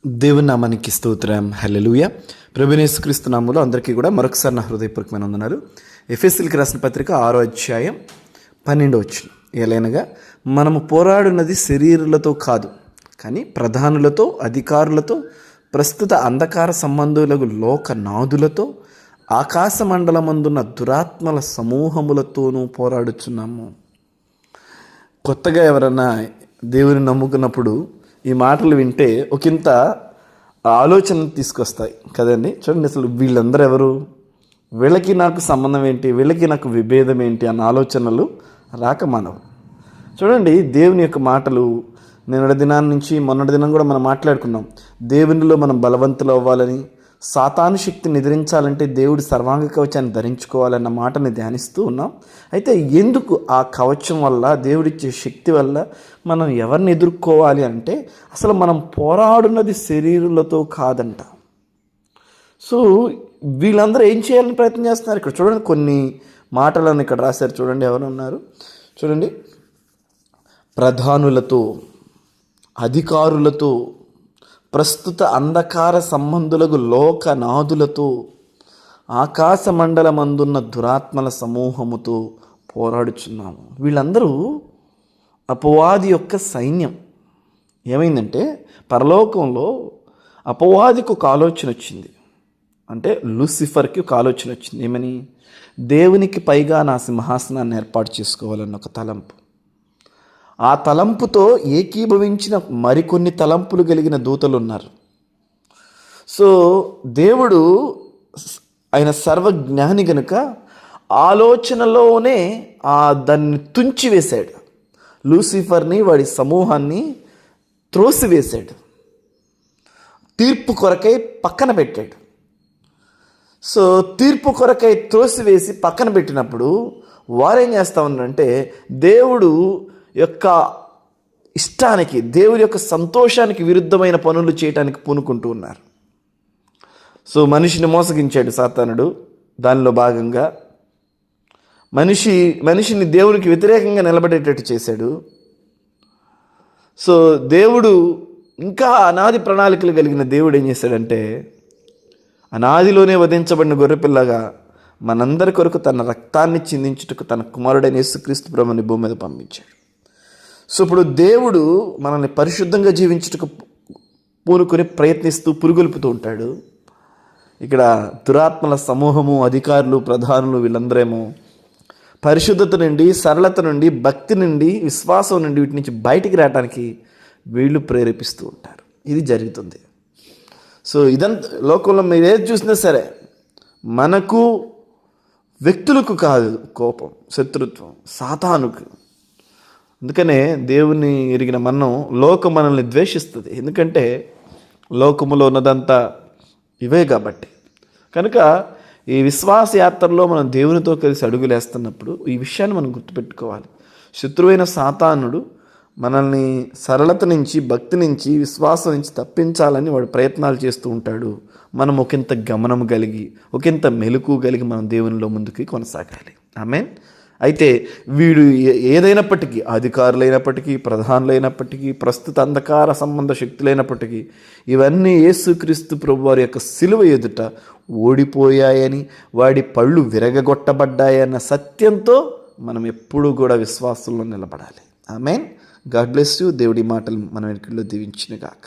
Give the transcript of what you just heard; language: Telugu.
దేవుని నామానికి స్తోత్రం. హల్లెలూయా. ప్రభువైన యేసుక్రీస్తు నామములో అందరికీ కూడా మరొకసారి నా హృదయపూర్వకమైన వందనాలు. ఎఫెసీయులకు రాసిన పత్రిక 6వ అధ్యాయం 12వ వచనం. ఎలాగనగా మనము పోరాడున్నది శరీరులతో కాదు, కానీ ప్రధానులతో, అధికారులతో, ప్రస్తుత అంధకార సంబంధులకు లోకనాథులతో, ఆకాశ మండలమందున్న దురాత్మల సమూహములతోనూ పోరాడుచున్నాము. కొత్తగా ఎవరన్నా దేవుని నమ్ముకున్నప్పుడు ఈ మాటలు వింటే ఒకంత ఆలోచన తీసుకొస్తాయి కదండి. చూడండి, అసలు వీళ్ళందరూ ఎవరు, వీళ్ళకి నాకు సంబంధం ఏంటి, వీళ్ళకి నాకు విభేదం ఏంటి అన్న ఆలోచనలు రాక మానవు. చూడండి, దేవుని యొక్క మాటలు నిన్నటి దినాన్ని నుంచి మొన్నటి దినం కూడా మనం మాట్లాడుకున్నాం. దేవునిలో మనం బలవంతులు అవ్వాలని, సాతాను శక్తిని ఎదిరించాలంటే దేవుడి సర్వాంగ కవచాన్ని ధరించుకోవాలన్న మాటని ధ్యానిస్తూ ఉన్నాం. అయితే ఎందుకు ఆ కవచం వల్ల, దేవుడిచ్చే శక్తి వల్ల మనం ఎవరిని ఎదుర్కోవాలి అంటే, అసలు మనం పోరాడున్నది శరీరులతో కాదంట. సో వీళ్ళందరూ ఏం చేయాలని ప్రయత్నం చేస్తున్నారు? ఇక్కడ చూడండి, కొన్ని మాటలను ఇక్కడ రాశారు. చూడండి, ఎవరు ఉన్నారు చూడండి. ప్రధానులతో, అధికారులతో, ప్రస్తుత అంధకార సంబంధులకు లోకనాథులతో, ఆకాశ మండలమందున్న దురాత్మల సమూహముతో పోరాడుచున్నాము. వీళ్ళందరూ అపవాది యొక్క సైన్యం. ఏమైందంటే, పరలోకంలో అపవాదికి ఒక ఆలోచన వచ్చింది. అంటే లూసిఫర్కి ఒక ఆలోచన వచ్చింది. ఏమని? దేవునికి పైగా నా సింహాసనాన్ని ఏర్పాటు చేసుకోవాలన్న ఒక తలంపు. ఆ తలంపుతో ఏకీభవించిన మరికొన్ని తలంపులు కలిగిన దూతలు ఉన్నారు. సో దేవుడు ఆయన సర్వజ్ఞాని గనుక ఆలోచనలోనే దాన్ని తుంచివేశాడు. లూసిఫర్ని, వాడి సమూహాన్ని త్రోసివేశాడు. తీర్పు కొరకై పక్కన పెట్టాడు. సో తీర్పు కొరకై త్రోసివేసి పక్కన పెట్టినప్పుడు వారేం చేస్తూ ఉన్నారంటే, దేవుడు యొక్క ఇష్టానికి, దేవుడి యొక్క సంతోషానికి విరుద్ధమైన పనులు చేయడానికి పూనుకుంటూ ఉన్నారు. సో మనిషిని మోసగించాడు సాతానుడు. దానిలో భాగంగా మనిషిని దేవునికి వ్యతిరేకంగా నిలబడేటట్టు చేశాడు. సో దేవుడు ఇంకా అనాది ప్రణాళికలు కలిగిన దేవుడు ఏం చేశాడంటే, అనాదిలోనే వధించబడిన గొర్రెపిల్లగా మనందరి కొరకు తన రక్తాన్ని చిందించుటకు తన కుమారుడైన యేసుక్రీస్తు ప్రభువుని భూమి మీద పంపించాడు. సో ఇప్పుడు దేవుడు మనల్ని పరిశుద్ధంగా జీవించుటకు పూనుకొని ప్రయత్నిస్తూ పురుగొల్పుతూ ఉంటాడు. ఇక్కడ దురాత్మల సమూహము, అధికారులు, ప్రధానులు వీళ్ళందరేమో పరిశుద్ధత నుండి, సరళత నుండి, భక్తి నుండి, విశ్వాసం నుండి వీటి నుంచి బయటికి రావడానికి వీళ్ళు ప్రేరేపిస్తూ ఉంటారు. ఇది జరుగుతుంది. సో ఇదంతా లోకంలో మీరు ఏది చూసినా సరే, మనకు వ్యక్తులకు కాదు కోపం, శత్రుత్వం, సాతానుకు. అందుకనే దేవుని ఎరిగిన మనం, లోకం మనల్ని ద్వేషిస్తుంది. ఎందుకంటే లోకములో ఉన్నదంతా ఇవే కాబట్టి. కనుక ఈ విశ్వాస యాత్రలో మనం దేవునితో కలిసి అడుగులేస్తున్నప్పుడు ఈ విషయాన్ని మనం గుర్తుపెట్టుకోవాలి. శత్రువైన సాతానుడు మనల్ని సరళత నుంచి, భక్తి నుంచి, విశ్వాసం నుంచి తప్పించాలని వాడు ప్రయత్నాలు చేస్తూ ఉంటాడు. మనం ఒకంత గమనం కలిగి, ఒకంత మెలకు కలిగి మనం దేవునిలో ముందుకు కొనసాగాలి. ఆమేన్. అయితే వీడు ఏదైనప్పటికీ, అధికారులైనప్పటికీ, ప్రధానులైనప్పటికీ, ప్రస్తుత అంధకార సంబంధ శక్తులైనప్పటికీ, ఇవన్నీ యేసుక్రీస్తు ప్రభు వారి యొక్క సిలువ ఎదుట ఓడిపోయాయని, వాడి పళ్ళు విరగగొట్టబడ్డాయన్న సత్యంతో మనం ఎప్పుడూ కూడా విశ్వాసంలో నిలబడాలి. ఆమేన్. God bless you. దేవుడి మాటలు మన వెనుకల్లో దీవించును గాక.